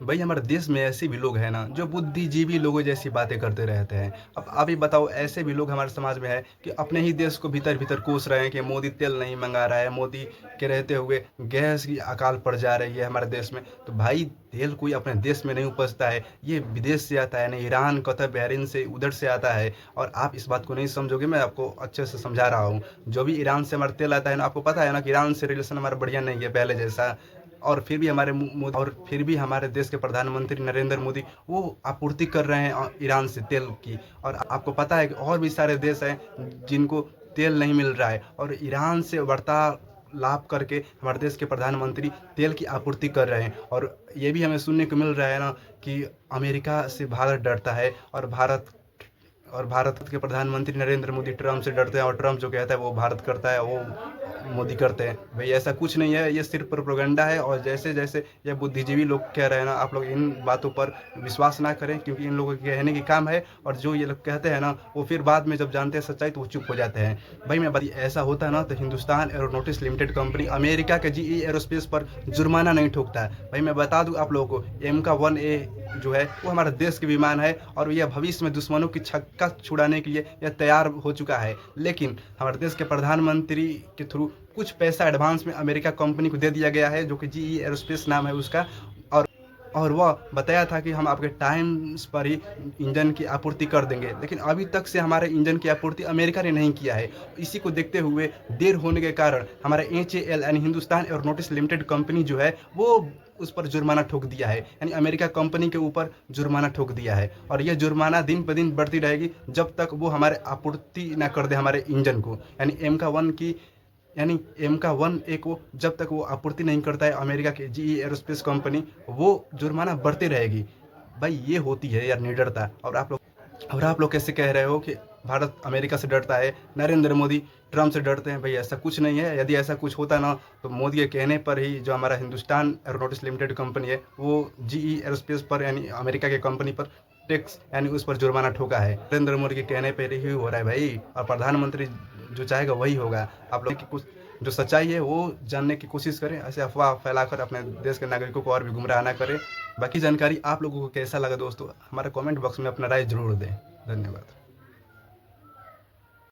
भाई हमारे देश में ऐसे भी लोग हैं ना जो बुद्धिजीवी लोगों जैसी बातें करते रहते हैं। अब आप ही बताओ, ऐसे भी लोग हमारे समाज में है कि अपने ही देश को भीतर भीतर कोस रहे हैं कि मोदी तेल नहीं मंगा रहा है, मोदी के रहते हुए गैस की अकाल पड़ जा रही है हमारे देश में। तो भाई तेल कोई अपने देश में नहीं उपजता है, ये विदेश से आता है, नहीं ईरान, कतर, बहरीन से, उधर से आता है। और आप इस बात को नहीं समझोगे, मैं आपको अच्छे से समझा रहा हूँ। जो भी ईरान से हमारा तेल आता है ना, आपको पता है ना कि ईरान से रिलेशन हमारा बढ़िया नहीं है पहले जैसा। और फिर भी हमारे देश के प्रधानमंत्री नरेंद्र मोदी वो आपूर्ति कर रहे हैं ईरान से तेल की। और आपको पता है कि और भी सारे देश हैं जिनको तेल नहीं मिल रहा है, और ईरान से वार्तालाप करके हमारे देश के प्रधानमंत्री तेल की आपूर्ति कर रहे हैं। और ये भी हमें सुनने को मिल रहा है ना कि अमेरिका से भारत डरता है, और भारत के प्रधानमंत्री नरेंद्र मोदी ट्रम्प से डरते हैं, और ट्रम्प जो कहता है वो भारत करता है, वो मोदी करते हैं। भाई ऐसा कुछ नहीं है, ये सिर्फ प्रोपेगेंडा है। और जैसे जैसे ये बुद्धिजीवी लोग कह रहे हैं ना, आप लोग इन बातों पर विश्वास ना करें, क्योंकि इन लोगों के कहने की काम है। और जो ये लोग कहते हैं ना, वो फिर बाद में जब जानते हैं सच्चाई तो वो चुप हो जाते हैं। भाई मैं बता, ऐसा होता ना तो Hindustan aeronautics limited company America के जीई एरोस्पेस पर जुर्माना नहीं ठोकता है। भाई मैं बता दूं आप लोगों को, MK-1A जो है वो हमारे देश के विमान है, और यह भविष्य में दुश्मनों की छक्का छुड़ाने के लिए यह तैयार हो चुका है। लेकिन हमारे देश के प्रधानमंत्री के थ्रू कुछ पैसा एडवांस में अमेरिका कंपनी को दे दिया गया है, जो कि जीई एरोस्पेस नाम है उसका। और और वह बताया था कि हम आपके टाइम्स पर ही इंजन की आपूर्ति कर देंगे, लेकिन अभी तक से हमारे इंजन की आपूर्ति अमेरिका ने नहीं किया है। इसी को देखते हुए देर होने के कारण हमारे HAL यानी हिंदुस्तान एरोनॉटिक्स लिमिटेड कंपनी जो है वो उस पर जुर्माना ठोक दिया है, यानी अमेरिका कंपनी के ऊपर जुर्माना ठोक दिया है। और यह जुर्माना दिन पर दिन बढ़ती रहेगी जब तक वो हमारे आपूर्ति ना कर दे हमारे इंजन को, यानी MK-1A को जब तक वो आपूर्ति नहीं करता है अमेरिका के जीई एरोस्पेस कंपनी, वो जुर्माना बढ़ती रहेगी। भाई ये होती है यार निडरता। और आप लोग कैसे कह रहे हो कि भारत अमेरिका से डरता है, नरेंद्र मोदी ट्रम्प से डरते हैं? भाई ऐसा कुछ नहीं है। यदि ऐसा कुछ होता ना तो मोदी के कहने पर ही जो हमारा हिंदुस्तान एरोनॉटिक्स लिमिटेड कंपनी है वो जीई एरोस्पेस पर यानी अमेरिका के कंपनी पर टैक्स यानी उस पर जुर्माना ठोका है। नरेंद्र मोदी के कहने पर ही हो रहा है भाई, और प्रधानमंत्री जो चाहेगा वही होगा। आप लोग की कुछ जो सच्चाई है वो जानने की कोशिश करें, ऐसे अफवाह फैलाकर अपने देश के नागरिकों को और भी गुमराह ना करें। बाकी जानकारी आप लोगों को कैसा लगा दोस्तों, हमारे कमेंट बॉक्स में अपना राय जरूर दें। धन्यवाद।